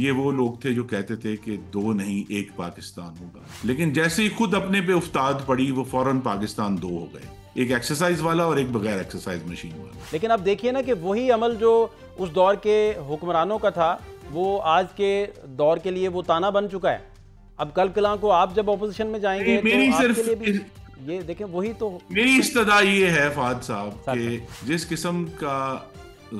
یہ وہ لوگ تھے جو کہتے تھے کہ دو نہیں ایک پاکستان ہوگا، لیکن جیسے ہی خود اپنے پہ افتاد پڑی وہ فوراً پاکستان دو ہو گئے، ایک ایکسرسائز والا اور ایک بغیر ایکسرسائز مشین والا۔ لیکن اب دیکھیے نا کہ وہی عمل جو اس دور کے حکمرانوں کا تھا وہ آج کے دور کے لیے وہ تانا بن چکا ہے۔ اب کل کلاں کو آپ جب اپوزیشن میں جائیں گے تو میری آپ کے صرف لیے بھی یہ دیکھیں وہی تو میری استدعا یہ ہے فہد صاحب ساتھ کہ میں جس قسم کا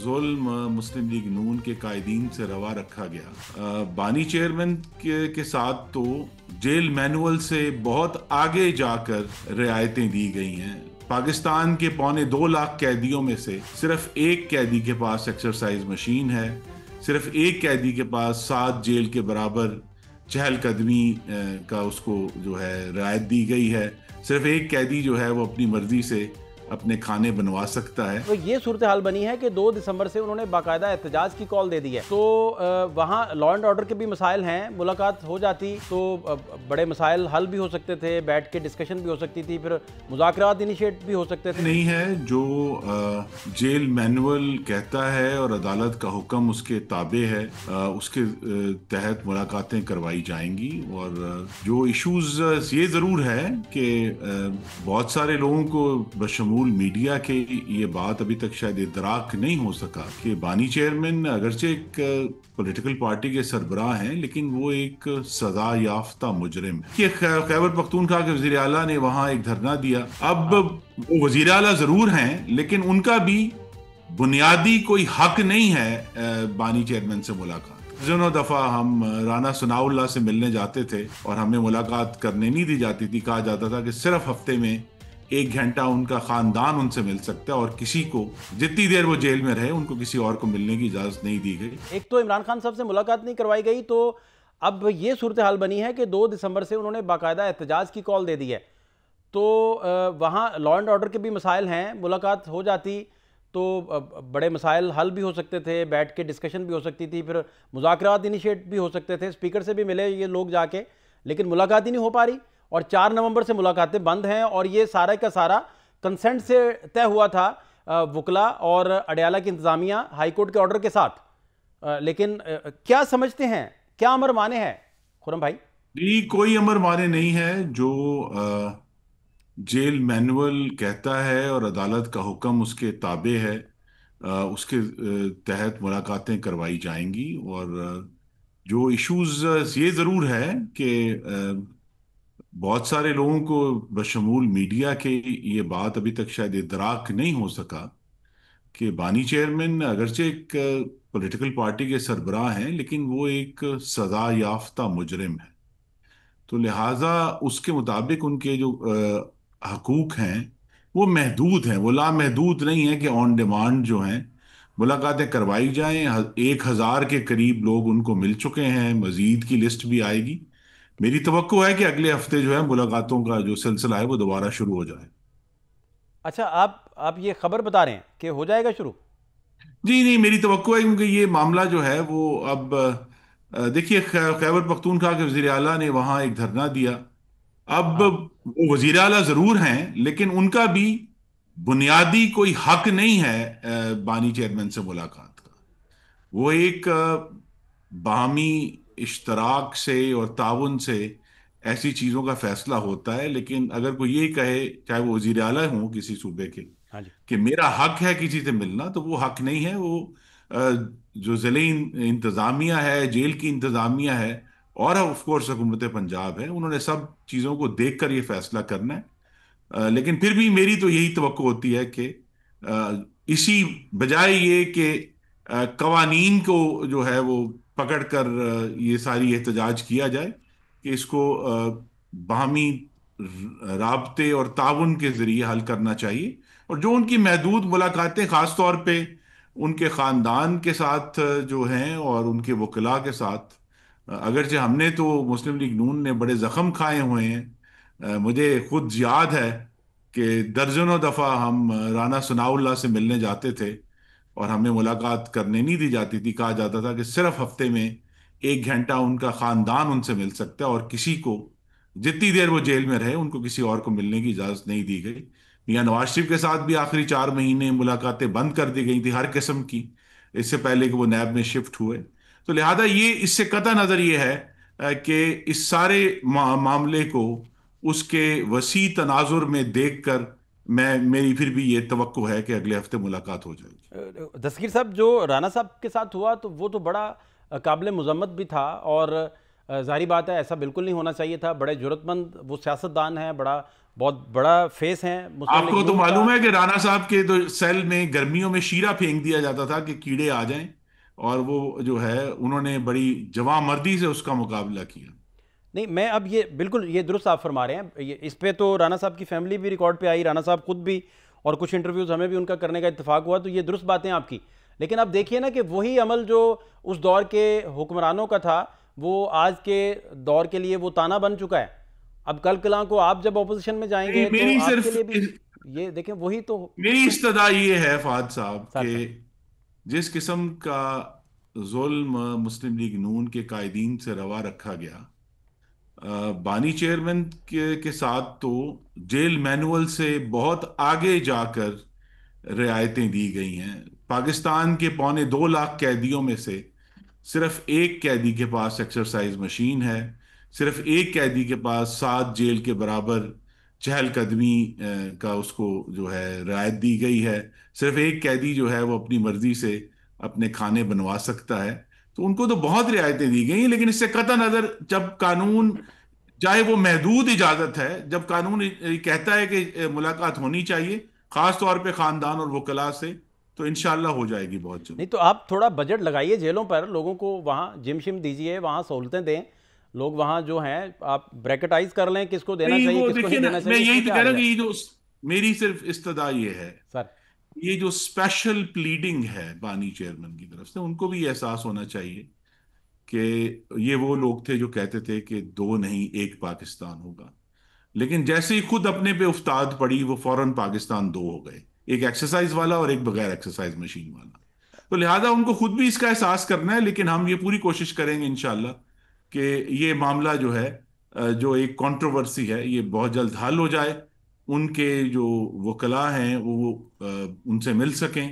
ظلم مسلم لیگ نون کے قائدین سے روا رکھا گیا، بانی چیئرمین کے ساتھ تو جیل مینول سے بہت آگے جا کر رعایتیں دی گئی ہیں۔ پاکستان کے 2.25 لاکھ قیدیوں میں سے صرف ایک قیدی کے پاس ایکسرسائز مشین ہے، صرف ایک قیدی کے پاس 7 جیل کے برابر چہل قدمی کا اس کو جو ہے رعایت دی گئی ہے، صرف ایک قیدی جو ہے وہ اپنی مرضی سے اپنے کھانے بنوا سکتا ہے۔ تو یہ صورتحال بنی ہے کہ 2 دسمبر سے انہوں نے باقاعدہ احتجاج کی کال دے دی ہے، تو وہاں لا اینڈ آرڈر کے بھی مسائل ہیں۔ ملاقات ہو جاتی تو بڑے مسائل حل بھی ہو سکتے تھے، بیٹھ کے ڈسکشن بھی ہو سکتی تھی، پھر مذاکرات انیشیٹ بھی ہو سکتے تھے۔ نہیں ہے جو جیل مینول کہتا ہے اور عدالت کا حکم اس کے تابع ہے، اس کے تحت ملاقاتیں کروائی جائیں گی۔ اور جو ایشوز یہ ضرور ہے کہ بہت سارے لوگوں کو بشمول میڈیا کے یہ بات ابھی تک شاید ادراک نہیں ہو سکا کہ بانی چیئرمین اگرچہ ایک پولیٹیکل پارٹی کے سربراہ ہیں لیکن وہ ایک سزا یافتہ مجرم ہے۔ کہ خیبر پختونخوا کے وزیر اعلیٰ نے وہاں ایک دھرنا دیا۔ اب وہ وزیر اعلیٰ ضرور ہیں لیکن ان کا بھی بنیادی کوئی حق نہیں ہے بانی چیئرمین سے ملاقات۔ درجنوں دفعہ ہم رانا ثناء اللہ سے ملنے جاتے تھے اور ہمیں ملاقات کرنے نہیں دی جاتی تھی، کہا جاتا تھا کہ صرف ہفتے میں 1 گھنٹہ ان کا خاندان ان سے مل سکتا ہے اور کسی کو جتنی دیر وہ جیل میں رہے ان کو کسی اور کو ملنے کی اجازت نہیں دی گئی۔ ایک تو عمران خان صاحب سے ملاقات نہیں کروائی گئی، تو اب یہ صورتحال بنی ہے کہ 2 دسمبر سے انہوں نے باقاعدہ احتجاج کی کال دے دی ہے، تو وہاں لا اینڈ آرڈر کے بھی مسائل ہیں۔ ملاقات ہو جاتی تو بڑے مسائل حل بھی ہو سکتے تھے، بیٹھ کے ڈسکشن بھی ہو سکتی تھی، پھر مذاکرات انیشیٹ بھی ہو سکتے تھے۔ اسپیکر سے بھی ملے یہ لوگ جا کے، لیکن ملاقات ہی نہیں ہو پا رہی، اور 4 نومبر سے ملاقاتیں بند ہیں، اور یہ سارا کا سارا کنسنٹ سے طے ہوا تھا وکلا اور اڈیالہ کی انتظامیہ ہائی کورٹ کے آرڈر کے ساتھ۔ لیکن کیا سمجھتے ہیں، کیا امر مانے ہے خرم بھائی؟ جی کوئی امر مانے نہیں ہے۔ جو جیل مینول کہتا ہے اور عدالت کا حکم اس کے تابع ہے، اس کے تحت ملاقاتیں کروائی جائیں گی۔ اور جو ایشوز یہ ضرور ہے کہ بہت سارے لوگوں کو بشمول میڈیا کے یہ بات ابھی تک شاید ادراک نہیں ہو سکا کہ بانی چیئرمین اگرچہ ایک پولیٹیکل پارٹی کے سربراہ ہیں لیکن وہ ایک سزا یافتہ مجرم ہے۔ تو لہٰذا اس کے مطابق ان کے جو حقوق ہیں وہ محدود ہیں، وہ لامحدود نہیں ہیں کہ آن ڈیمانڈ جو ہیں ملاقاتیں کروائی جائیں۔ 1000 کے قریب لوگ ان کو مل چکے ہیں، مزید کی لسٹ بھی آئے گی۔ میری توقع ہے کہ اگلے ہفتے جو ہے ملاقاتوں کا جو سلسلہ ہے وہ دوبارہ شروع ہو جائے۔ اچھا، آپ یہ خبر بتا رہے ہیں کہ ہو جائے گا شروع؟ جی نہیں، میری توقع ہے کیونکہ یہ معاملہ جو ہے وہ اب دیکھیے خیبر پختونخوا کے وزیر اعلیٰ نے وہاں ایک دھرنا دیا۔ اب ہاں، وہ وزیر اعلیٰ ضرور ہیں لیکن ان کا بھی بنیادی کوئی حق نہیں ہے بانی چیئرمین سے ملاقات کا۔ وہ ایک باہمی اشتراک سے اور تعاون سے ایسی چیزوں کا فیصلہ ہوتا ہے، لیکن اگر کوئی یہ کہے چاہے وہ وزیر اعلیٰ ہوں کسی صوبے کے ہاں جی۔ کہ میرا حق ہے کسی سے ملنا، تو وہ حق نہیں ہے۔ وہ جو ضلعی انتظامیہ ہے، جیل کی انتظامیہ ہے اور آف کورس حکومت پنجاب ہے، انہوں نے سب چیزوں کو دیکھ کر یہ فیصلہ کرنا ہے۔ لیکن پھر بھی میری تو یہی توقع ہوتی ہے کہ اسی بجائے یہ کہ قوانین کو جو ہے وہ پکڑ کر یہ ساری احتجاج کیا جائے، کہ اس کو باہمی رابطے اور تعاون کے ذریعے حل کرنا چاہیے۔ اور جو ان کی محدود ملاقاتیں خاص طور پہ ان کے خاندان کے ساتھ جو ہیں اور ان کے وکلاء کے ساتھ، اگرچہ ہم نے تو مسلم لیگ نون نے بڑے زخم کھائے ہوئے ہیں، مجھے خود یاد ہے کہ درجنوں دفعہ ہم رانا ثناء اللہ سے ملنے جاتے تھے اور ہمیں ملاقات کرنے نہیں دی جاتی تھی، کہا جاتا تھا کہ صرف ہفتے میں 1 گھنٹہ ان کا خاندان ان سے مل سکتا ہے اور کسی کو جتنی دیر وہ جیل میں رہے ان کو کسی اور کو ملنے کی اجازت نہیں دی گئی۔ میاں نواز شریف کے ساتھ بھی آخری 4 مہینے ملاقاتیں بند کر دی گئی تھی ہر قسم کی، اس سے پہلے کہ وہ نیب میں شفٹ ہوئے۔ تو لہذا یہ اس سے قطع نظر یہ ہے کہ اس سارے معاملے کو اس کے وسیع تناظر میں دیکھ کر میری پھر بھی یہ توقع ہے کہ اگلے ہفتے ملاقات ہو جائے گی۔ دستگیر صاحب، جو رانا صاحب کے ساتھ ہوا تو وہ تو بڑا قابل مذمت بھی تھا، اور ظاہری بات ہے ایسا بالکل نہیں ہونا چاہیے تھا۔ بڑے جرت مند وہ سیاستدان ہیں، بہت بڑا فیس ہیں مسلم آپ لیگ کو تو نون کا۔ معلوم ہے کہ رانا صاحب کے تو سیل میں گرمیوں میں شیرہ پھینک دیا جاتا تھا کہ کیڑے آ جائیں، اور وہ جو ہے انہوں نے بڑی جواں مردی سے اس کا مقابلہ کیا۔ نہیں، میں اب یہ بالکل یہ درست آپ فرما رہے ہیں، اس پہ تو رانا صاحب کی فیملی بھی ریکارڈ پہ آئی، رانا صاحب خود بھی، اور کچھ انٹرویوز ہمیں بھی ان کا کرنے کا اتفاق ہوا، تو یہ درست باتیں آپ کی۔ لیکن اب دیکھیے نا کہ وہی عمل جو اس دور کے حکمرانوں کا تھا، وہ آج کے دور کے لیے وہ تانا بن چکا ہے۔ اب کل کلاں کو آپ جب اپوزیشن میں جائیں نہیں، گے تو آپ کے لیے بھی یہ دیکھیں وہی تو۔ میری استدعا یہ ہے فہد صاحب سر کہ سر جس قسم کا ظلم مسلم لیگ نون کے قائدین سے روا رکھا گیا، بانی چیئرمین کے ساتھ تو جیل مینول سے بہت آگے جا کر رعایتیں دی گئی ہیں۔ پاکستان کے 2.25 لاکھ قیدیوں میں سے صرف ایک قیدی کے پاس ایکسرسائز مشین ہے، صرف ایک قیدی کے پاس 7 جیل کے برابر چہل قدمی کا اس کو جو ہے رعایت دی گئی ہے، صرف ایک قیدی جو ہے وہ اپنی مرضی سے اپنے کھانے بنوا سکتا ہے۔ تو ان کو تو بہت رعایتیں دی گئی ہیں، لیکن اس سے قطع نظر جب قانون، چاہے وہ محدود اجازت ہے، جب قانون کہتا ہے کہ ملاقات ہونی چاہیے خاص طور پہ خاندان اور وکلاء سے، تو انشاءاللہ ہو جائے گی بہت جلد۔ نہیں تو آپ تھوڑا بجٹ لگائیے جیلوں پر، لوگوں کو وہاں جم شم دیجئے، وہاں سہولتیں دیں، لوگ وہاں جو ہیں آپ بریکٹائز کر لیں کس کو دینا نہیں چاہیے وہ کس کو نہیں دیکھیے نا، دینا میں چاہیے، اس یہی میں تو کیا کہہ رہا حرج ہوں کہ ہے؟ یہ جو میری صرف استدعا یہ ہے، سر یہ جو اسپیشل پلیڈنگ ہے بانی چیئرمین کی طرف سے، ان کو بھی احساس ہونا چاہیے کہ یہ وہ لوگ تھے جو کہتے تھے کہ دو نہیں ایک پاکستان ہوگا، لیکن جیسے ہی خود اپنے پہ افتاد پڑی وہ فوراً پاکستان دو ہو گئے، ایک ایکسرسائز والا اور ایک بغیر ایکسرسائز مشین والا۔ تو لہٰذا ان کو خود بھی اس کا احساس کرنا ہے، لیکن ہم یہ پوری کوشش کریں گے انشاءاللہ کہ یہ معاملہ جو ہے جو ایک کنٹروورسی ہے یہ بہت جلد حل ہو جائے، ان کے جو وکلاء ہیں وہ ان سے مل سکیں۔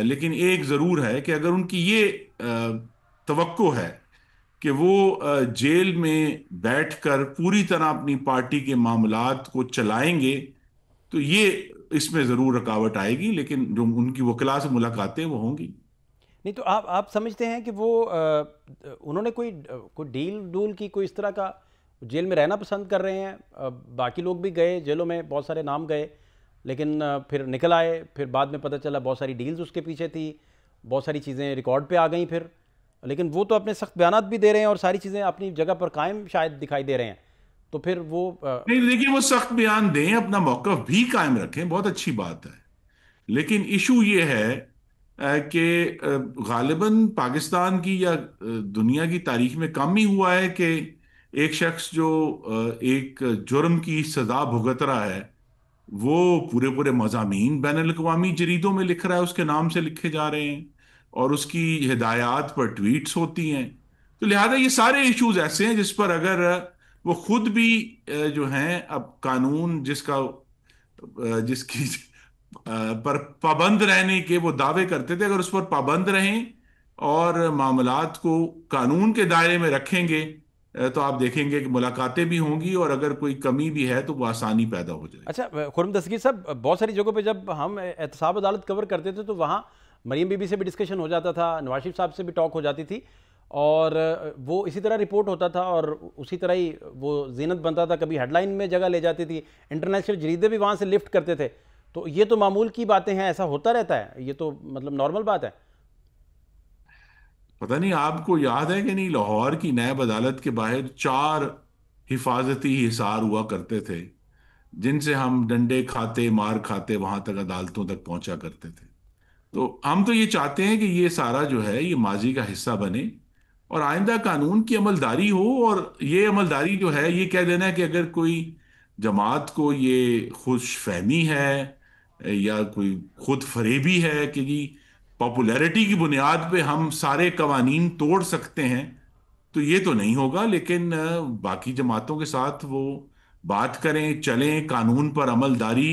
لیکن ایک ضرور ہے کہ اگر ان کی یہ توقع ہے کہ وہ جیل میں بیٹھ کر پوری طرح اپنی پارٹی کے معاملات کو چلائیں گے، تو یہ اس میں ضرور رکاوٹ آئے گی، لیکن جو ان کی وکلاء سے ملاقاتیں وہ ہوں گی۔ نہیں تو آپ سمجھتے ہیں کہ وہ انہوں نے کوئی ڈیل ڈول کی، کوئی اس طرح کا جیل میں رہنا پسند کر رہے ہیں؟ باقی لوگ بھی گئے جیلوں میں، بہت سارے نام گئے، لیکن پھر نکل آئے، پھر بعد میں پتہ چلا بہت ساری ڈیلز اس کے پیچھے تھی، بہت ساری چیزیں ریکارڈ پہ آ گئیں پھر، لیکن وہ تو اپنے سخت بیانات بھی دے رہے ہیں اور ساری چیزیں اپنی جگہ پر قائم شاید دکھائی دے رہے ہیں، تو پھر وہ نہیں دیکھیے، وہ سخت بیان دیں، اپنا موقف بھی قائم رکھیں، بہت اچھی بات ہے، لیکن ایشو یہ ہے کہ غالباً پاکستان کی یا دنیا کی تاریخ میں کم ہی ہوا ہے کہ ایک شخص جو ایک جرم کی سزا بھگت رہا ہے، وہ پورے پورے مضامین بین الاقوامی جریدوں میں لکھ رہا ہے، اس کے نام سے لکھے جا رہے ہیں، اور اس کی ہدایات پر ٹویٹس ہوتی ہیں۔ تو لہذا یہ سارے ایشوز ایسے ہیں جس پر اگر وہ خود بھی جو ہیں، اب قانون جس کی پر پابند رہنے کے وہ دعوے کرتے تھے، اگر اس پر پابند رہیں اور معاملات کو قانون کے دائرے میں رکھیں گے، تو آپ دیکھیں گے کہ ملاقاتیں بھی ہوں گی، اور اگر کوئی کمی بھی ہے تو وہ آسانی پیدا ہو جائے گی۔ اچھا خرم دستگیر صاحب، بہت ساری جگہوں پہ جب ہم احتساب عدالت کور کرتے تھے تو وہاں مریم بی بی سے بھی ڈسکشن ہو جاتا تھا، نواز شریف صاحب سے بھی ٹاک ہو جاتی تھی، اور وہ اسی طرح رپورٹ ہوتا تھا، اور اسی طرح ہی وہ زینت بنتا تھا، کبھی ہیڈ لائن میں جگہ لے جاتی تھی، انٹرنیشنل جریدے بھی وہاں سے لفٹ کرتے تھے، تو یہ تو معمول کی باتیں ہیں، ایسا ہوتا رہتا ہے، یہ تو مطلب نارمل بات ہے۔ پتہ نہیں آپ کو یاد ہے کہ نہیں، لاہور کی نیب عدالت کے باہر 4 حفاظتی حصار ہوا کرتے تھے، جن سے ہم ڈنڈے کھاتے مار کھاتے وہاں تک عدالتوں تک پہنچا کرتے تھے۔ تو ہم تو یہ چاہتے ہیں کہ یہ سارا جو ہے یہ ماضی کا حصہ بنے، اور آئندہ قانون کی عملداری ہو، اور یہ عملداری جو ہے یہ کہہ دینا کہ اگر کوئی جماعت کو یہ خوش فہمی ہے یا کوئی خود فریبی ہے کہ جی پاپولیرٹی کی بنیاد پہ ہم سارے قوانین توڑ سکتے ہیں، تو یہ تو نہیں ہوگا، لیکن باقی جماعتوں کے ساتھ وہ بات کریں، چلیں، قانون پر عمل داری